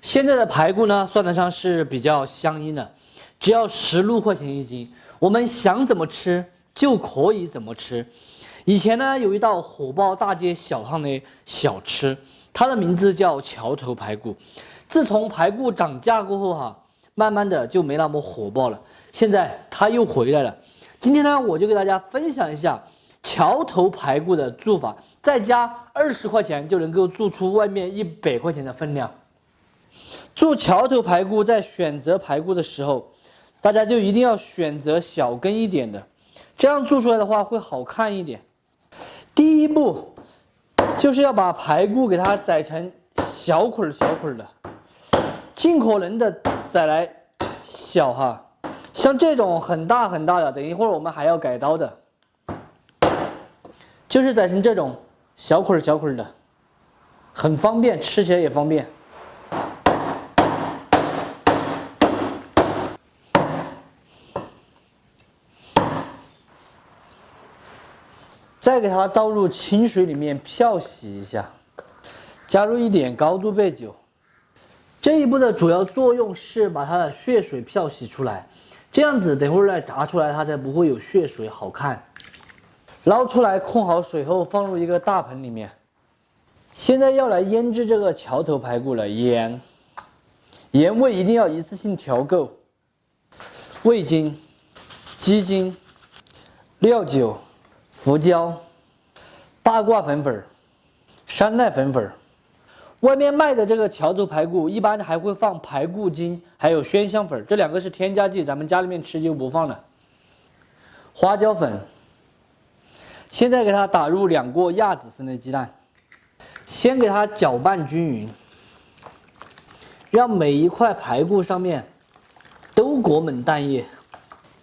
现在的排骨呢，算得上是比较相应的，只要16块钱一斤，我们想怎么吃就可以怎么吃。以前呢，有一道火爆大街小巷的小吃，它的名字叫桥头排骨。自从排骨涨价过后慢慢的就没那么火爆了。现在它又回来了。今天呢，我就给大家分享一下桥头排骨的做法，再加20块钱就能够做出外面100块钱的分量。做桥头排骨，在选择排骨的时候，大家就一定要选择小根一点的，这样做出来的话会好看一点。第一步就是要把排骨给它宰成小捆的，尽可能的宰来小像这种很大的，等一会儿我们还要改刀的，就是宰成这种小捆的，很方便，吃起来也方便。再给它倒入清水里面漂洗一下，加入一点高度贝酒。这一步的主要作用是把它的血水漂洗出来，这样子等会儿再炸出来它才不会有血水，好看。捞出来控好水后放入一个大盆里面。现在要来腌制这个桥头排骨了，盐味一定要一次性调够，味精、鸡精、料酒、胡椒、八卦粉、山奈粉。外面卖的这个桥头排骨一般还会放排骨精，还有鲜香粉，这2个是添加剂，咱们家里面吃就不放了。花椒粉。现在给它打入2个亚紫森的鸡蛋，先给它搅拌均匀，让每一块排骨上面都裹满蛋液。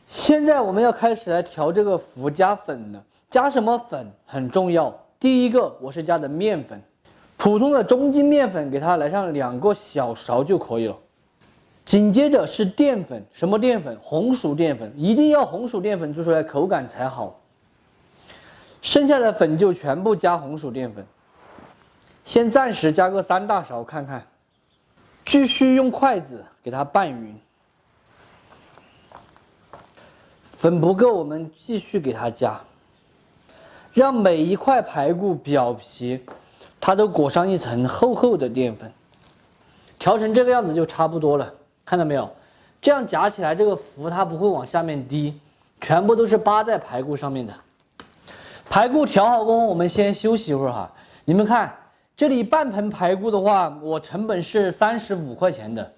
现在我们要开始来调这个胡椒粉了，加什么粉很重要。第一个我是加的面粉，普通的中筋面粉给它来上2个小勺就可以了。紧接着是淀粉，什么淀粉？红薯淀粉，一定要红薯淀粉做出来口感才好。剩下的粉就全部加红薯淀粉，先暂时加个3大勺看看，继续用筷子给它拌匀。粉不够，我们继续给它加，让每一块排骨表皮它都裹上一层厚的淀粉，调成这个样子就差不多了，看到没有？这样夹起来这个浮它不会往下面滴，全部都是扒在排骨上面的。排骨调好过后，我们先休息一会儿你们看，这里半盆排骨的话，我成本是35块钱的，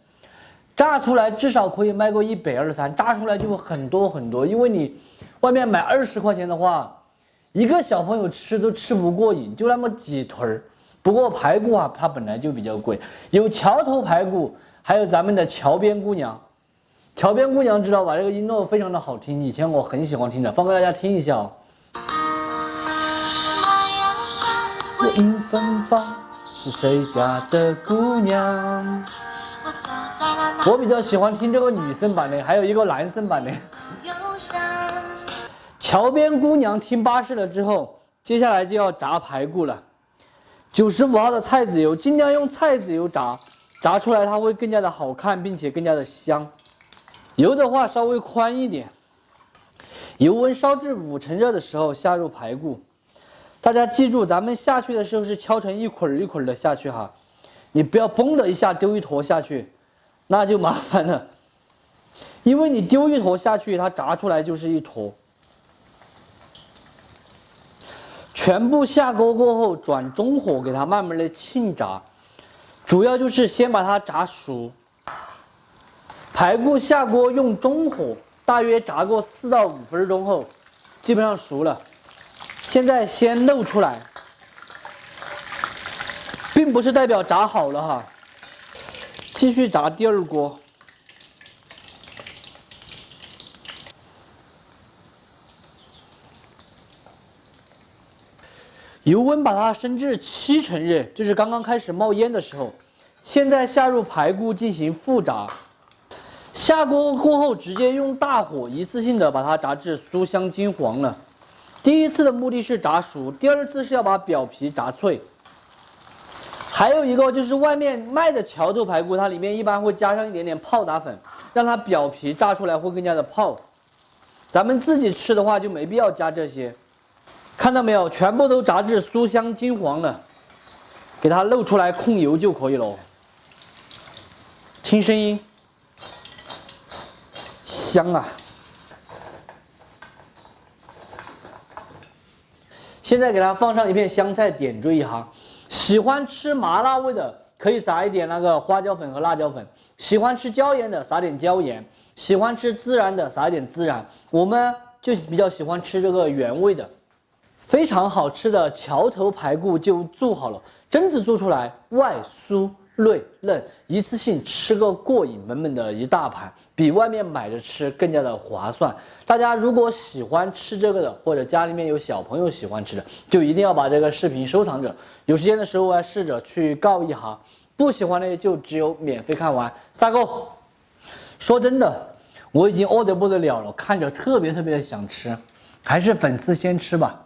炸出来至少可以卖个123，炸出来就很多。因为你外面买20块钱的话，一个小朋友吃都吃不过瘾，就那么几屯。不过排骨它本来就比较贵，有桥头排骨，还有咱们的桥边姑娘。桥边姑娘知道吧？这个音乐非常的好听，以前我很喜欢听的，放给大家听一下迎芬芳是谁家的姑娘？我比较喜欢听这个女生版的，还有一个男生版的。桥边姑娘听巴士了之后，接下来就要炸排骨了。95号的菜籽油，尽量用菜籽油炸，炸出来它会更加的好看，并且更加的香。油的话稍微宽一点，油温烧至5成热的时候下入排骨。大家记住，咱们下去的时候是敲成一捆的下去你不要嘣的一下丢一坨下去，那就麻烦了。因为你丢一坨下去，它炸出来就是一坨。全部下锅过后，转中火给它慢慢的沁炸，主要就是先把它炸熟。排骨下锅用中火，大约炸个4到5分钟后，基本上熟了。现在先露出来，并不是代表炸好了继续炸第2锅。油温把它升至7成热，就是刚刚开始冒烟的时候。现在下入排骨进行复炸。下锅过后，直接用大火一次性的把它炸至酥香金黄了。第一次的目的是炸熟，第2次是要把表皮炸脆。还有一个就是外面卖的桥头排骨，它里面一般会加上一点点泡打粉，让它表皮炸出来会更加的泡。咱们自己吃的话就没必要加这些。看到没有，全部都炸至酥香金黄了，给它露出来控油就可以了。听声音，香啊！现在给它放上一片香菜，点缀一下。喜欢吃麻辣味的，可以撒一点那个花椒粉和辣椒粉；喜欢吃椒盐的，撒点椒盐；喜欢吃孜然的，撒一点孜然。我们就比较喜欢吃这个原味的。非常好吃的桥头排骨就做好了，榛子做出来外酥内嫩，一次性吃个过瘾，满满的一大盘，比外面买着吃更加的划算。大家如果喜欢吃这个的，或者家里面有小朋友喜欢吃的，就一定要把这个视频收藏着，有时间的时候试着去告一下。不喜欢的就只有免费看完，撒够。说真的，我已经饿得不得了了，看着特别的想吃，还是粉丝先吃吧。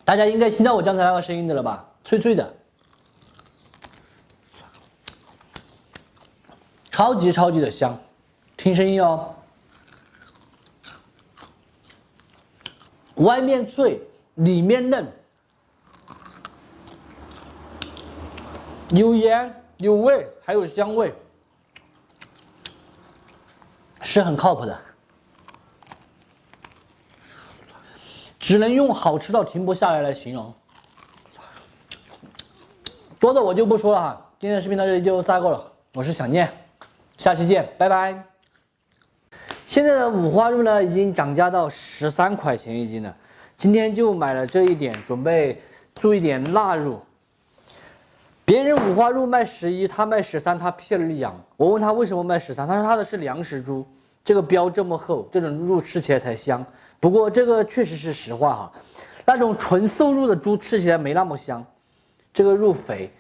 大家应该听到我刚才那个声音的了吧？脆脆的，超级的香，听声音哦。外面脆，里面嫩。有盐有味，还有香味，是很靠谱的。只能用好吃到停不下来形容。多的我就不说了哈，今天的视频到这里就撒够了。我是小念，下期见，拜拜。现在的五花肉呢，已经涨价到13块钱一斤了。今天就买了这一点，准备做一点腊肉。别人五花肉卖11，他卖13，他骗了2。我问他为什么卖13，他说他的是粮食猪，这个膘这么厚，这种肉吃起来才香。不过这个确实是实话哈，那种纯瘦肉的猪吃起来没那么香，这个肉肥。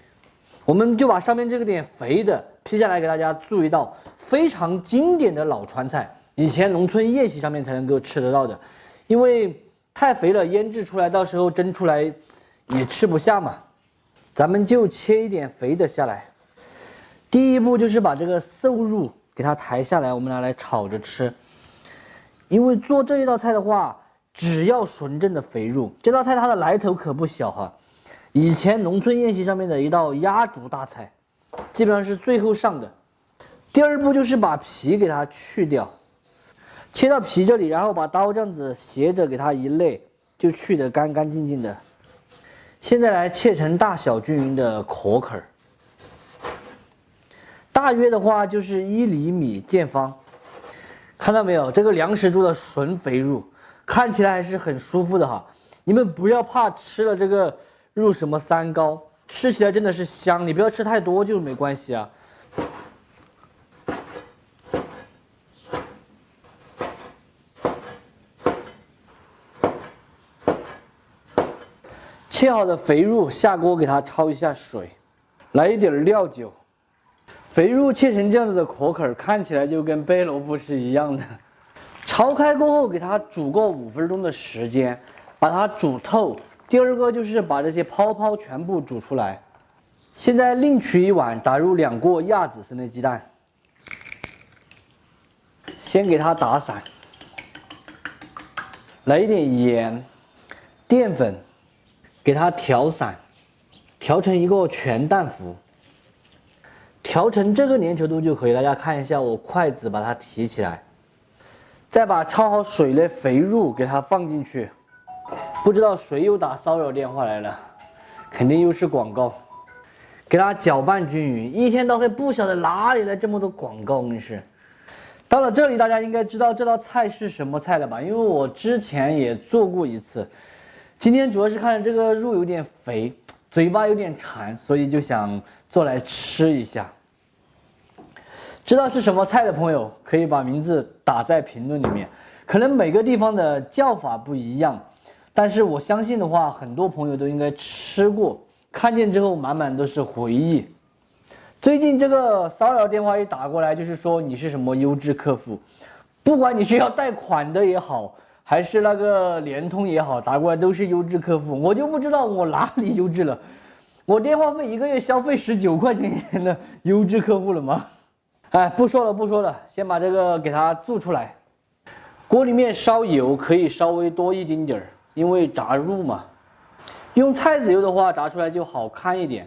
我们就把上面这个点肥的劈下来，给大家做一道非常经典的老川菜，以前农村宴席上面才能够吃得到的，因为太肥了，腌制出来到时候蒸出来也吃不下嘛。咱们就切一点肥的下来。第一步就是把这个瘦肉给它抬下来，我们拿来炒着吃。因为做这一道菜的话，只要纯正的肥肉。这道菜它的来头可不小哈，以前农村宴席上面的一道压轴大菜，基本上是最后上的。第二步就是把皮给它去掉，切到皮这里，然后把刀这样子斜着给它一勒，就去得干干净净的。现在来切成大小均匀的壳壳，大约的话就是1厘米见方。看到没有，这个粮食猪的纯肥肉，看起来还是很舒服的哈。你们不要怕吃了这个肉什么三高，吃起来真的是香，你不要吃太多就没关系啊。切好的肥肉下锅给它焯一下水，来一点料酒。肥肉切成这样子的壳壳，看起来就跟白萝卜是一样的。焯开过后，给它煮个5分钟的时间，把它煮透。第二个就是把这些泡泡全部煮出来。现在另取一碗，打入2个亚紫色的鸡蛋，先给它打散，来一点盐、淀粉。给它调散，调成一个全蛋糊，调成这个粘稠度就可以。大家看一下，我筷子把它提起来，再把焯好水的肥肉给它放进去。不知道谁又打骚扰电话来了，肯定又是广告。给它搅拌均匀，一天到黑不晓得哪里来这么多广告，真是。到了这里，大家应该知道这道菜是什么菜了吧？因为我之前也做过一次。今天主要是看着这个肉有点肥，嘴巴有点馋，所以就想做来吃一下。知道是什么菜的朋友，可以把名字打在评论里面。可能每个地方的叫法不一样，但是我相信的话，很多朋友都应该吃过，看见之后满满都是回忆。最近这个骚扰电话一打过来，就是说你是什么优质客户，不管你是要贷款的也好，还是那个联通也好，打过来都是优质客户，我就不知道我哪里优质了。我电话费1个月消费19块钱的优质客户了吗？哎，不说了，先把这个给它做出来。锅里面烧油可以稍微多一丁点儿，因为炸肉嘛。用菜籽油的话，炸出来就好看一点，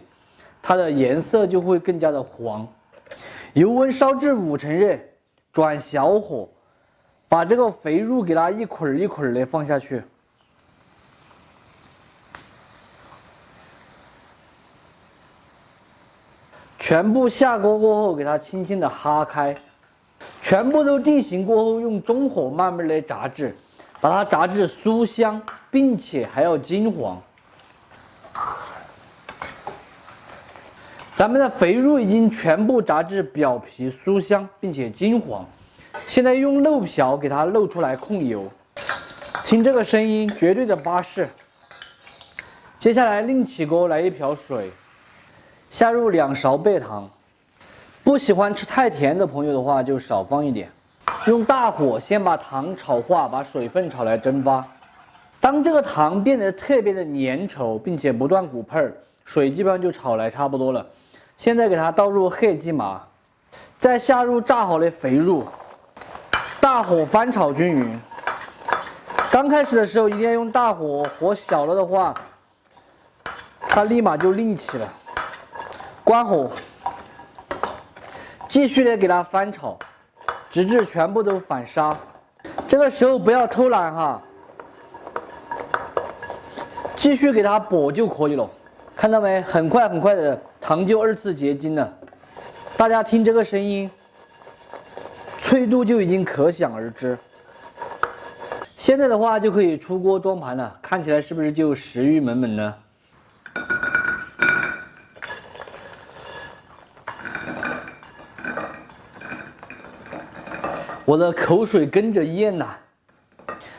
它的颜色就会更加的黄。油温烧至5成热，转小火，把这个肥肉给它一捆一捆的放下去。全部下锅过后，给它轻轻的哈开，全部都定型过后，用中火慢慢的炸制，把它炸至酥香，并且还要金黄。咱们的肥肉已经全部炸至表皮酥香，并且金黄。现在用漏瓢给它漏出来控油，听这个声音绝对的巴适。接下来另起锅来1瓢水。下入2勺倍糖，不喜欢吃太甜的朋友的话就少放一点。用大火先把糖炒化，把水分炒来蒸发。当这个糖变得特别的粘稠，并且不断鼓泡，水基本上就炒来差不多了。现在给它倒入黑芝麻，再下入炸好的肥肉，大火翻炒均匀。刚开始的时候一定要用大火，火小了的话，它立马就立起了。关火，继续的给它翻炒，直至全部都反杀。这个时候不要偷懒哈，继续给它裹就可以了。看到没？很快的，糖就2次结晶了。大家听这个声音，脆度就已经可想而知。现在的话就可以出锅装盘了，看起来是不是就食欲满满呢？我的口水跟着咽呐，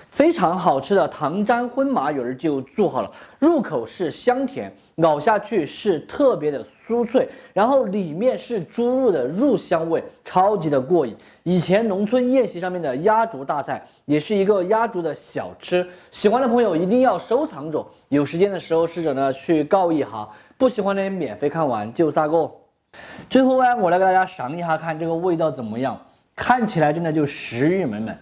非常好吃的糖粘荤麻鱼就做好了，入口是香甜，咬下去是特别的酥脆，然后里面是猪肉的肉香味，超级的过瘾。以前农村宴席上面的压轴大菜，也是一个压轴的小吃，喜欢的朋友一定要收藏着，有时间的时候试着呢去告一下，不喜欢的免费看完就撒个。最后呢，我来给大家尝一下，看这个味道怎么样。看起来真的就食欲满满，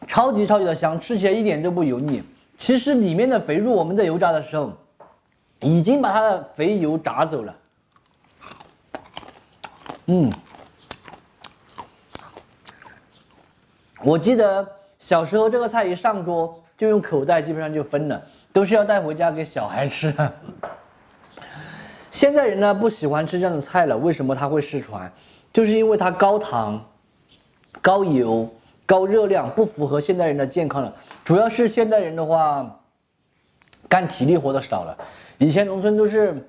超级的香，吃起来一点都不油腻。其实里面的肥肉我们在油炸的时候，已经把它的肥油炸走了。我记得小时候这个菜一上桌就用口袋基本上就分了，都是要带回家给小孩吃的。现在人呢不喜欢吃这样的菜了，为什么它会失传？就是因为它高糖、高油、高热量，不符合现代人的健康了。主要是现代人的话，干体力活的少了。以前农村都是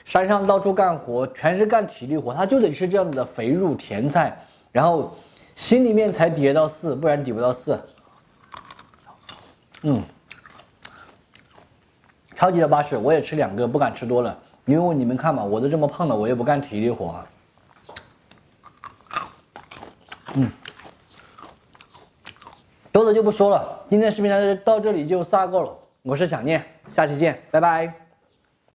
山上到处干活，全是干体力活，他就得吃这样子的肥肉甜菜，然后心里面才抵得到4，不然抵不到4。超级的巴适，我也吃2个，不敢吃多了。因为你们看嘛，我都这么胖了，我也不干体力活啊。多的就不说了，今天视频到这里就撒够了。我是想念，下期见，拜拜。